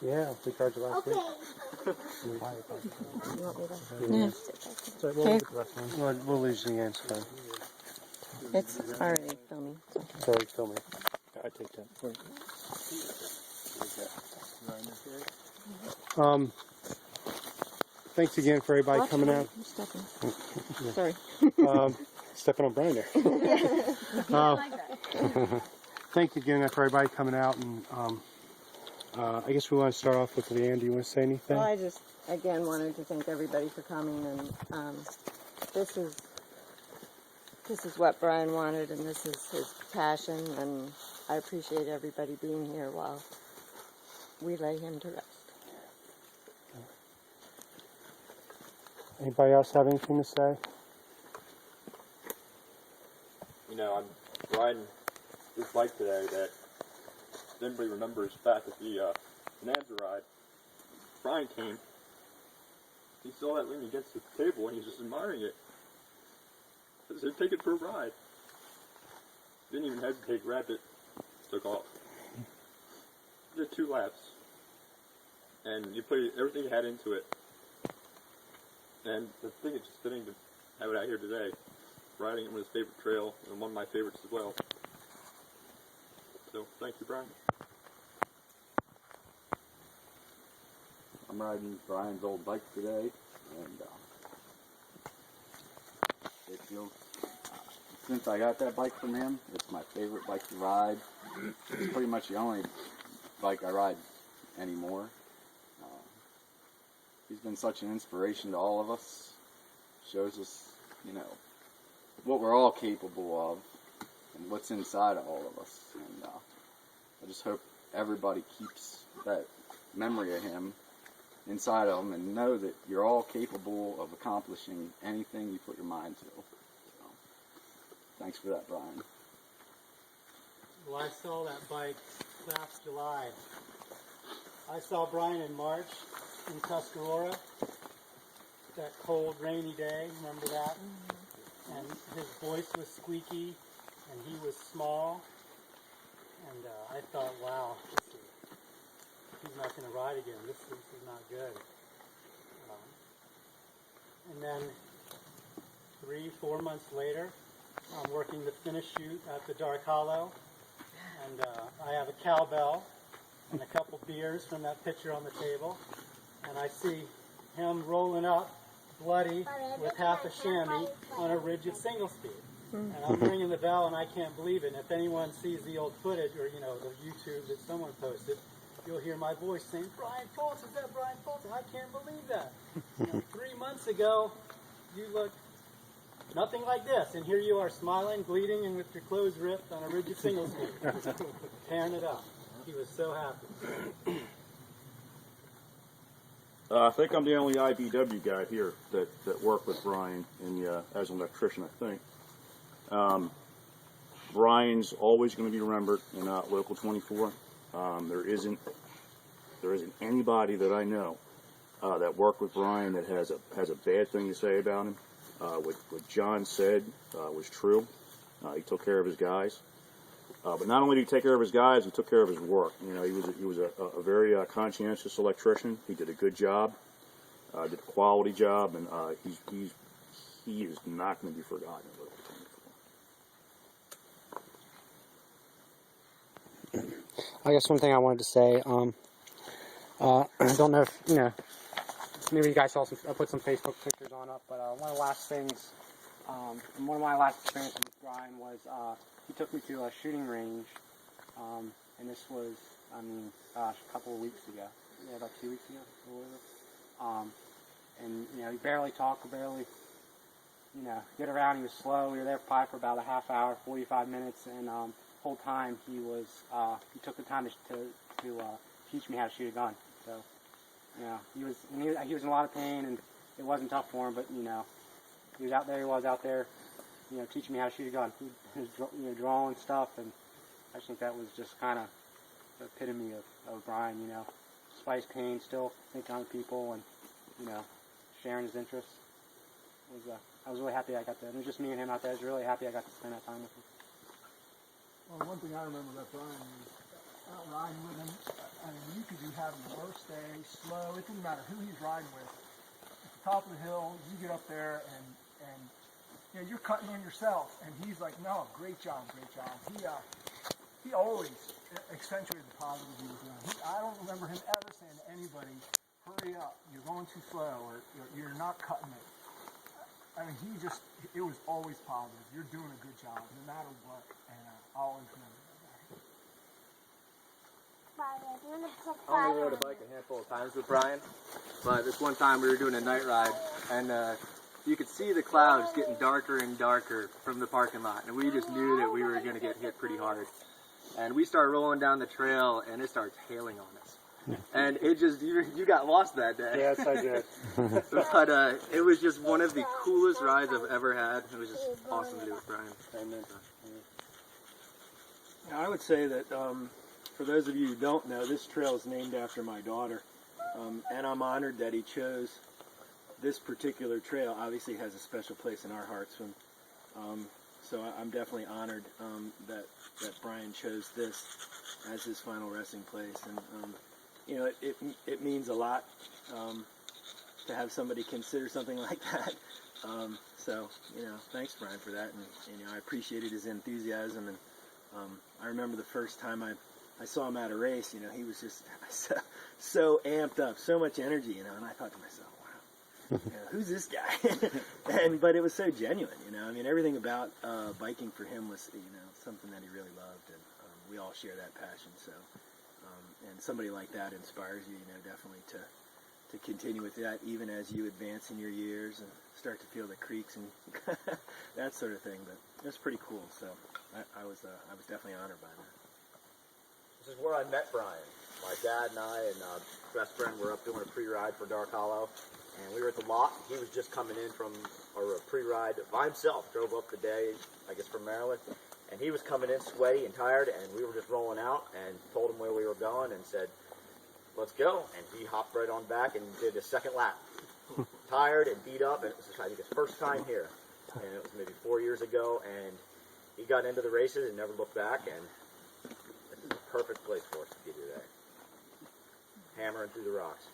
Yeah, we charged it last week. You want me to? Yeah. So Okay. we'll lose the again, so. It's already filming. So. It's already filming. I take that. Thanks again for everybody Watch coming me. out. I'm stepping. Sorry. Stepping on Brian there. Thank you again for everybody coming out, and I guess we want to start off with Leanne. Do you want to say anything? Well, I just again wanted to thank everybody for coming, and this is what Brian wanted, and this is his passion, and I appreciate everybody being here while we lay him to rest. Anybody else have anything to say? You know, I'm riding this bike today that if anybody remembers back at the Bonanza ride, Brian came, he saw that leaning against the table and he's just admiring it. I said, take it for a ride. Didn't even hesitate, grabbed it, took off. Did 2 laps. And you put everything you had into it. And the thing is just fitting to have it out here today. Riding it on his favorite trail, and one of my favorites as well. So, thank you, Brian. I'm riding Brian's old bike today, and it feels, since I got that bike from him, it's my favorite bike to ride. It's pretty much the only bike I ride anymore. He's been such an inspiration to all of us. Shows us, you know, what we're all capable of and what's inside of all of us. And I just hope everybody keeps that memory of him inside of them and know that you're all capable of accomplishing anything you put your mind to. So, thanks for that, Brian. Well, I saw that bike last July. I saw Brian in March in Tuscarora, that cold, rainy day. Remember that? And his voice was squeaky, and he was small. And I thought, wow, he's not going to ride again. This is not good. And then 3-4 months later, I'm working the finish shoot at the Dark Hollow, and I have a cowbell and a couple beers from that pitcher on the table, and I see him rolling up, bloody, with half a chamois on a rigid single speed. And I'm ringing the bell, and I can't believe it. And if anyone sees the old footage, or you know, the YouTube that someone posted, you'll hear my voice saying, "Brian Fulton, is that Brian Fulton? I can't believe that." You know, 3 months ago, you looked nothing like this, and here you are smiling, bleeding, and with your clothes ripped on a rigid single speed, tearing it up. He was so happy. I think I'm the only IBW guy here that worked with Brian as an electrician, I think. Brian's always going to be remembered in Local 24. There isn't anybody that I know that worked with Brian that has a bad thing to say about him. What John said was true. He took care of his guys. But not only did he take care of his guys, he took care of his work. You know, he was a very conscientious electrician. He did a good job, did a quality job, and he is not going to be forgotten at Local 24. I guess one thing I wanted to say, I don't know if, you know, maybe you guys saw I put some Facebook pictures on up, but one of the last things, one of my last experiences with Brian was, he took me to a shooting range, and this was, I mean, gosh, a couple of weeks ago. Yeah, about 2 weeks ago, or whatever. And, you know, he barely talked, you know, get around. He was slow. We were there probably for about a half hour, 45 minutes, and the whole time he took the time to teach me how to shoot a gun. So, you know, he was in a lot of pain, and it wasn't tough for him, but, you know, he was out there, you know, teaching me how to shoot a gun. He was, you know, drawing stuff, and I think that was just kind of the epitome of Brian, you know. Despite his pain, still thinking on people and, you know, sharing his interests. I was really happy I got to, it was just me and him out there. I was really happy I got to spend that time with him. Well, one thing I remember about Brian is out riding with him. I mean, you could be having the worst day, slow. It didn't matter who he's riding with. At the top of the hill, you get up there and you know, you're cutting in yourself, and he's like, "No, great job, great job." He always accentuated the positive he was doing. I don't remember him ever saying to anybody, "Hurry up, you're going too slow," or "You're not cutting it." I mean, it was always positive. You're doing a good job, no matter what, and I'll always remember that. I only rode a bike a handful of times with Brian, but this one time we were doing a night ride, and you could see the clouds getting darker and darker from the parking lot, and we just knew that we were going to get hit pretty hard. And we started rolling down the trail, and it starts hailing on us. And it just, you got lost that day. Yes, I did. But it was just one of the coolest rides I've ever had. It was just awesome to do with Brian. Amen. I would say that for those of you who don't know, this trail is named after my daughter, and I'm honored that he chose this particular trail. Obviously has a special place in our hearts, so I'm definitely honored that Brian chose this as his final resting place. And you know, it means a lot to have somebody consider something like that. So you know, thanks Brian for that, and you know, I appreciated his enthusiasm. And I remember the first time I saw him at a race, you know, he was just so amped up, so much energy, you know, and I thought to myself, wow, you know, who's this guy? But it was so genuine, you know. I mean, everything about biking for him was, you know, something that he really loved, and we all share that passion. So, and somebody like that inspires you, you know, definitely to continue with that, even as you advance in your years and start to feel the creaks and that sort of thing. But that's pretty cool. So I was definitely honored by that. This is where I met Brian. My dad and I and best friend were up doing a pre-ride for Dark Hollow, and we were at the lot. He was just coming in from a pre-ride by himself. Drove up the day, I guess, from Maryland, and he was coming in sweaty and tired, and we were just rolling out and told him where we were going and said, "Let's go." And he hopped right on back and did a second lap. Tired and beat up, and it was, I think, his first time here, and it was maybe 4 years ago, and he got into the races and never looked back, and this is a perfect place for us to be today. Hammering through the rocks.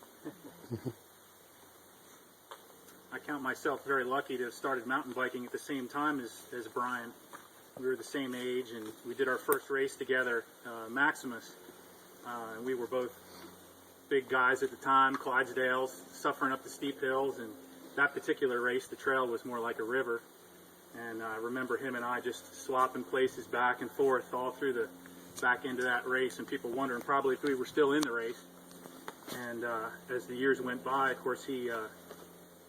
I count myself very lucky to have started mountain biking at the same time as Brian. We were the same age, and we did our first race together, Maximus. And we were both big guys at the time, Clydesdales, suffering up the steep hills. And that particular race, the trail was more like a river. And I remember him and I just swapping places back and forth all through the back end of that race, and people wondering probably if we were still in the race. And as the years went by, of course, he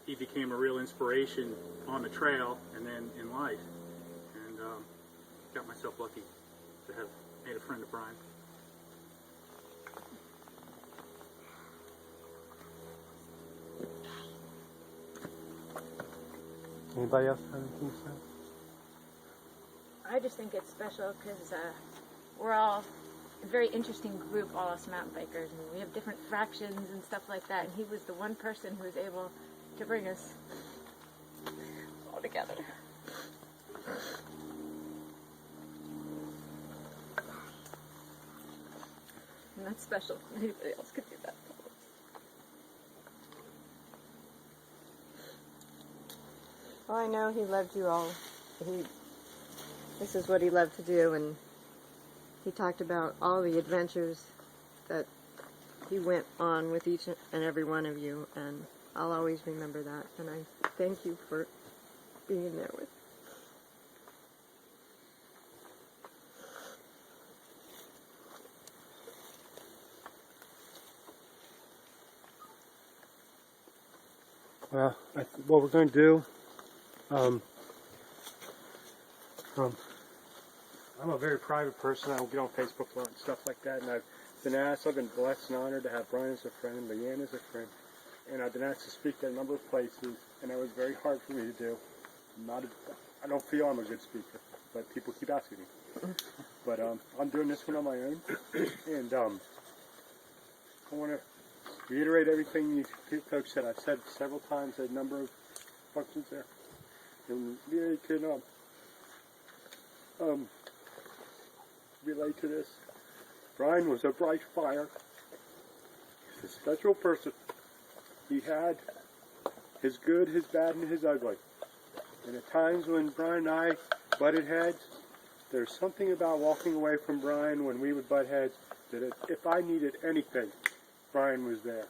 became a real inspiration on the trail and then in life. And got myself lucky to have made a friend of Brian. Anybody else have anything to say? I just think it's special because we're all a very interesting group, all us mountain bikers, and we have different fractions and stuff like that, and he was the one person who was able to bring us all together. And that's special. Anybody else could do that. Well, I know he loved you all. This is what he loved to do, and he talked about all the adventures that he went on with each and every one of you, and I'll always remember that, and I thank you for being there with me. Well, what we're going to do, I'm a very private person. I don't get on Facebook a lot and stuff like that, and I've been blessed and honored to have Brian as a friend and Leanne as a friend, and I've been asked to speak at a number of places, and it was very hard for me to do. I don't feel I'm a good speaker, but people keep asking me. But I'm doing this one on my own, and I want to reiterate everything you folks said. I've said several times a number of functions there, and you can relate to this. Brian was a bright fire. He's a special person. He had his good, his bad, and his ugly. And at times when Brian and I butted heads, there's something about walking away from Brian when we would butt heads that if I needed anything, Brian was there.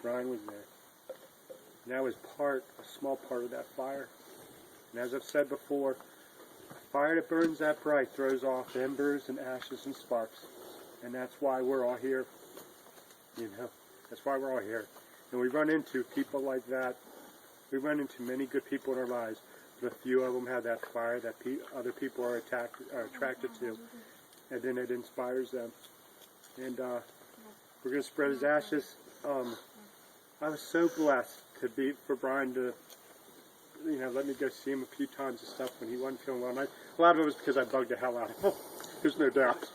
Brian was there. And that was a small part of that fire. And as I've said before, a fire that burns that bright throws off embers and ashes and sparks. And that's why we're all here. You know, that's why we're all here. And we run into people like that. We run into many good people in our lives, but a few of them have that fire that other people are attracted to, and then it inspires them. And we're going to spread his ashes. I was so blessed for Brian to, let me go see him a few times and stuff when he wasn't feeling well. And a lot of it was because I bugged the hell out of him. There's no doubt.